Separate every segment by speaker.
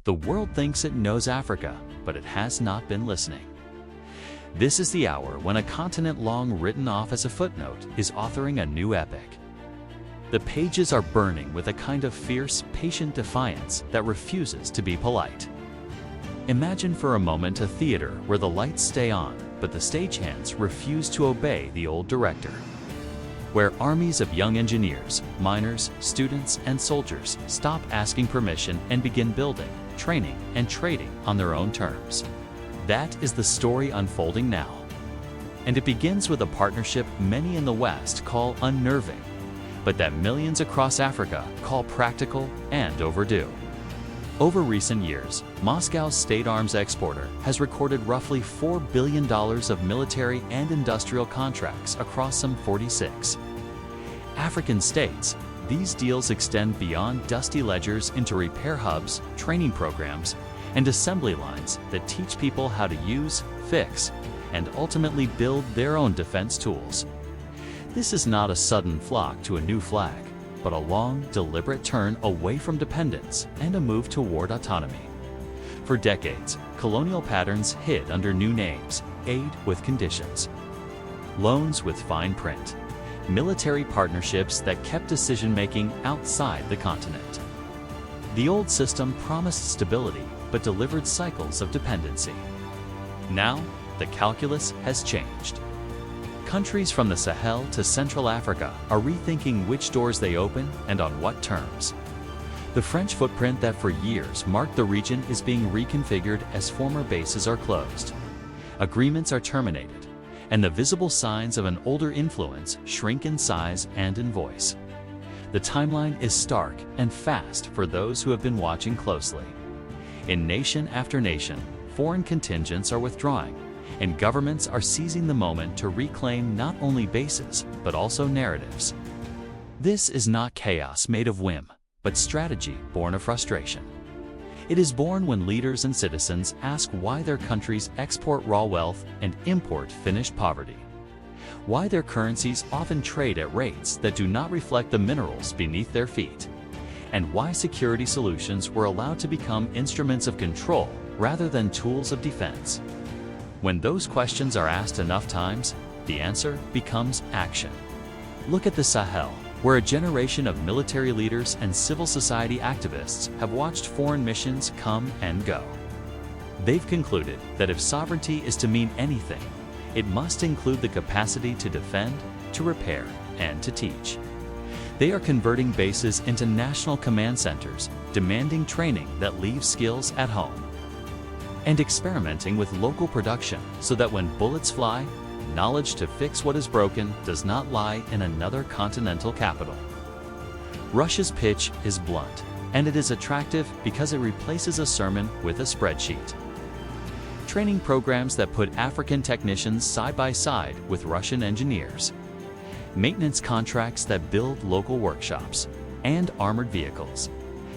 Speaker 1: The world thinks it knows Africa, but it has not been listening. This is the hour when a continent long written off as a footnote is authoring a new epic. The pages are burning with a kind of fierce, patient defiance that refuses to be polite. Imagine for a moment a theater where the lights stay on, but the stagehands refuse to obey the old director. Where armies of young engineers, miners, students, and soldiers stop asking permission and begin building, training, and trading on their own terms. That is the story unfolding now. And it begins with a partnership many in the West call unnerving, but that millions across Africa call practical and overdue. Over recent years, Moscow's state arms exporter has recorded roughly $4 billion of military and industrial contracts across some 46 African states. These deals extend beyond dusty ledgers into repair hubs, training programs, and assembly lines that teach people how to use, fix, and ultimately build their own defense tools. This is not a sudden flock to a new flag, but a long, deliberate turn away from dependence and a move toward autonomy. For decades, colonial patterns hid under new names, aid with conditions, loans with fine print, military partnerships that kept decision-making outside the continent. The old system promised stability, but delivered cycles of dependency. Now, the calculus has changed. Countries from the Sahel to Central Africa are rethinking which doors they open and on what terms. The French footprint that for years marked the region is being reconfigured as former bases are closed. Agreements are terminated, and the visible signs of an older influence shrink in size and in voice. The timeline is stark and fast for those who have been watching closely. In nation after nation, foreign contingents are withdrawing, and governments are seizing the moment to reclaim not only bases, but also narratives. This is not chaos made of whim, but strategy born of frustration. It is born when leaders and citizens ask why their countries export raw wealth and import finished poverty. Why their currencies often trade at rates that do not reflect the minerals beneath their feet. And why security solutions were allowed to become instruments of control rather than tools of defense. When those questions are asked enough times, the answer becomes action. Look at the Sahel, where a generation of military leaders and civil society activists have watched foreign missions come and go. They've concluded that if sovereignty is to mean anything, it must include the capacity to defend, to repair, and to teach. They are converting bases into national command centers, demanding training that leaves skills at home, and experimenting with local production so that when bullets fly, knowledge to fix what is broken does not lie in another continental capital. Russia's pitch is blunt, and it is attractive because it replaces a sermon with a spreadsheet. Training programs that put African technicians side by side with Russian engineers. Maintenance contracts that build local workshops, and armored vehicles,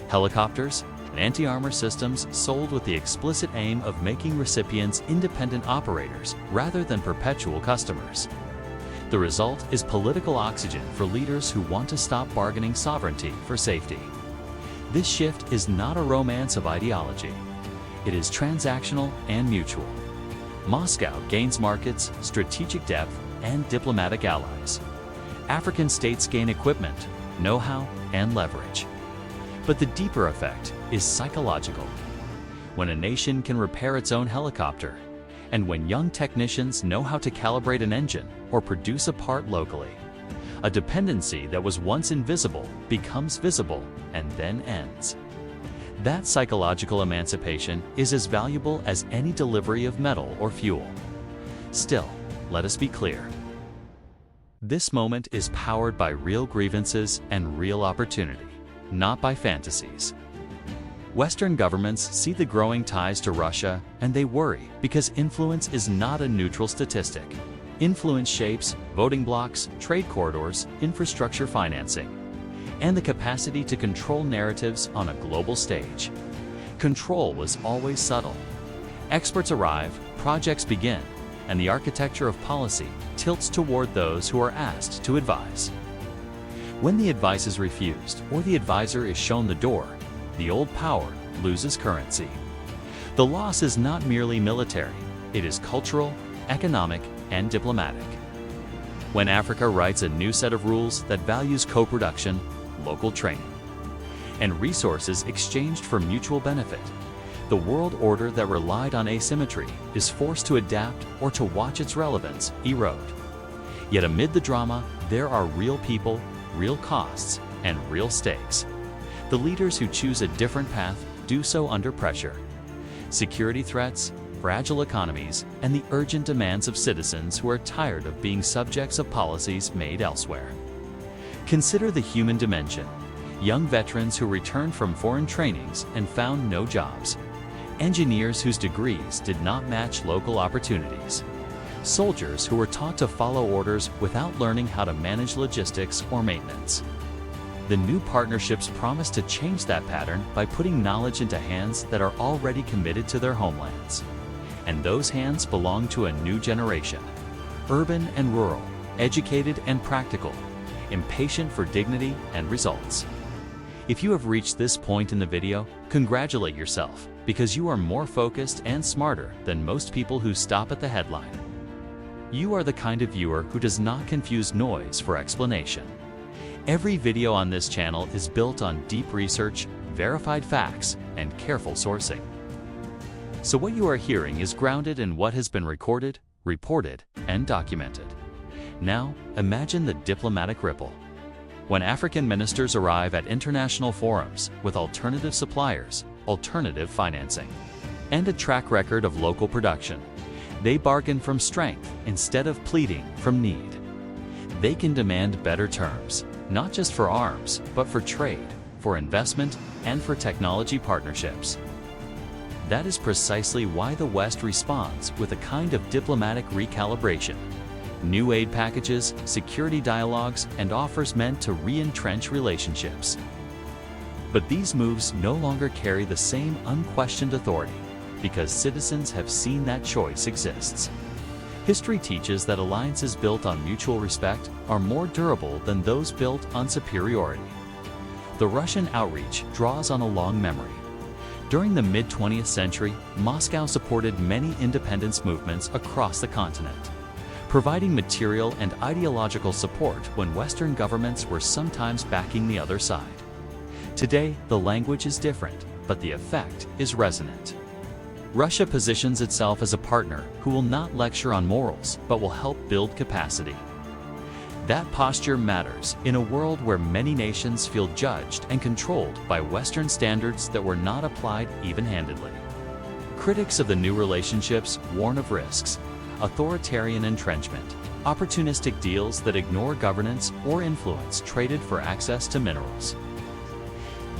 Speaker 1: helicopters, and anti-armor systems sold with the explicit aim of making recipients independent operators rather than perpetual customers. The result is political oxygen for leaders who want to stop bargaining sovereignty for safety. This shift is not a romance of ideology. It is transactional and mutual. Moscow gains markets, strategic depth, and diplomatic allies. African states gain equipment, know-how, and leverage. But the deeper effect is psychological. When a nation can repair its own helicopter, and when young technicians know how to calibrate an engine or produce a part locally, a dependency that was once invisible becomes visible and then ends. That psychological emancipation is as valuable as any delivery of metal or fuel. Still, let us be clear. This moment is powered by real grievances and real opportunity, not by fantasies. Western governments see the growing ties to Russia and they worry because influence is not a neutral statistic. Influence shapes voting blocs, trade corridors, infrastructure financing, and the capacity to control narratives on a global stage. Control was always subtle. Experts arrive, projects begin, and the architecture of policy tilts toward those who are asked to advise. When the advice is refused or the advisor is shown the door, the old power loses currency. The loss is not merely military, it is cultural, economic, and diplomatic. When Africa writes a new set of rules that values co-production, local training, and resources exchanged for mutual benefit, the world order that relied on asymmetry is forced to adapt or to watch its relevance erode. Yet amid the drama, there are real people, real costs, and real stakes. The leaders who choose a different path do so under pressure. Security threats, fragile economies, and the urgent demands of citizens who are tired of being subjects of policies made elsewhere. Consider the human dimension. Young veterans who returned from foreign trainings and found no jobs. Engineers whose degrees did not match local opportunities. Soldiers who were taught to follow orders without learning how to manage logistics or maintenance. The new partnerships promise to change that pattern by putting knowledge into hands that are already committed to their homelands. And those hands belong to a new generation. Urban and rural, educated and practical, impatient for dignity and results. If you have reached this point in the video, congratulate yourself, because you are more focused and smarter than most people who stop at the headline. You are the kind of viewer who does not confuse noise for explanation. Every video on this channel is built on deep research, verified facts, and careful sourcing. So what you are hearing is grounded in what has been recorded, reported, and documented. Now, imagine the diplomatic ripple. When African ministers arrive at international forums with alternative suppliers, alternative financing, and a track record of local production, they bargain from strength instead of pleading from need. They can demand better terms, not just for arms, but for trade, for investment, and for technology partnerships. That is precisely why the West responds with a kind of diplomatic recalibration. New aid packages, security dialogues, and offers meant to re-entrench relationships. But these moves no longer carry the same unquestioned authority, because citizens have seen that choice exists. History teaches that alliances built on mutual respect are more durable than those built on superiority. The Russian outreach draws on a long memory. During the mid-20th century, Moscow supported many independence movements across the continent, providing material and ideological support when Western governments were sometimes backing the other side. Today, the language is different, but the effect is resonant. Russia positions itself as a partner who will not lecture on morals, but will help build capacity. That posture matters in a world where many nations feel judged and controlled by Western standards that were not applied even-handedly. Critics of the new relationships warn of risks: authoritarian entrenchment, opportunistic deals that ignore governance or influence traded for access to minerals.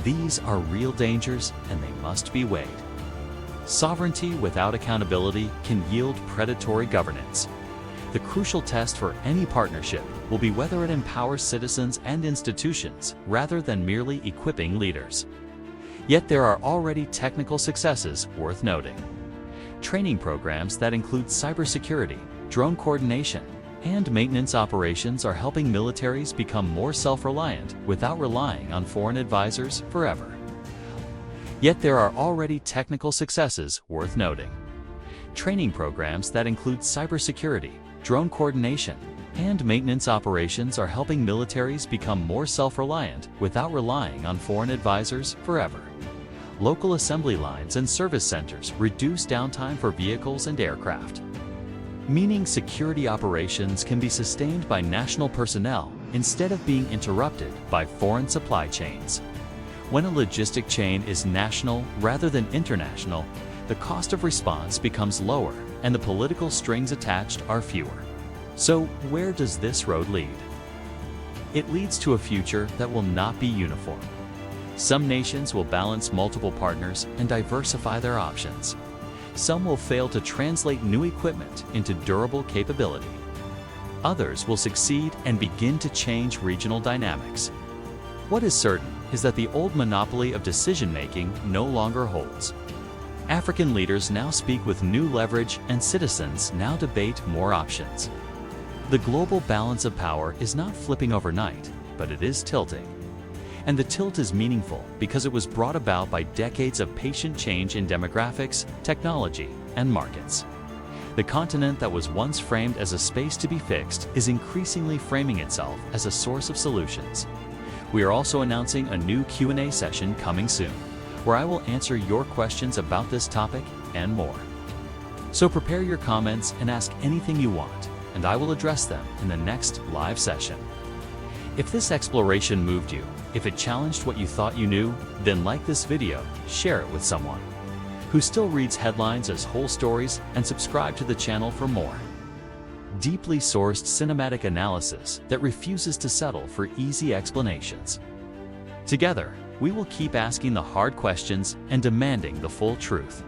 Speaker 1: These are real dangers, and they must be weighed. Sovereignty without accountability can yield predatory governance. The crucial test for any partnership will be whether it empowers citizens and institutions rather than merely equipping leaders. Yet there are already technical successes worth noting. Training programs that include cybersecurity, drone coordination, and maintenance operations are helping militaries become more self-reliant without relying on foreign advisors forever. Yet there are already technical successes worth noting. Training programs that include cybersecurity, drone coordination, and maintenance operations are helping militaries become more self-reliant without relying on foreign advisors forever. Local assembly lines and service centers reduce downtime for vehicles and aircraft, meaning security operations can be sustained by national personnel instead of being interrupted by foreign supply chains. When a logistic chain is national rather than international, the cost of response becomes lower and the political strings attached are fewer. So where does this road lead? It leads to a future that will not be uniform. Some nations will balance multiple partners and diversify their options. Some will fail to translate new equipment into durable capability. Others will succeed and begin to change regional dynamics. What is certain is that the old monopoly of decision-making no longer holds. African leaders now speak with new leverage, and citizens now debate more options. The global balance of power is not flipping overnight, but it is tilting. And the tilt is meaningful because it was brought about by decades of patient change in demographics, technology, and markets. The continent that was once framed as a space to be fixed is increasingly framing itself as a source of solutions. We are also announcing a new Q&A session coming soon, where I will answer your questions about this topic and more. So prepare your comments and ask anything you want, and I will address them in the next live session. If this exploration moved you, if it challenged what you thought you knew, then like this video, share it with someone who still reads headlines as whole stories, and subscribe to the channel for more deeply sourced cinematic analysis that refuses to settle for easy explanations. Together, we will keep asking the hard questions and demanding the full truth.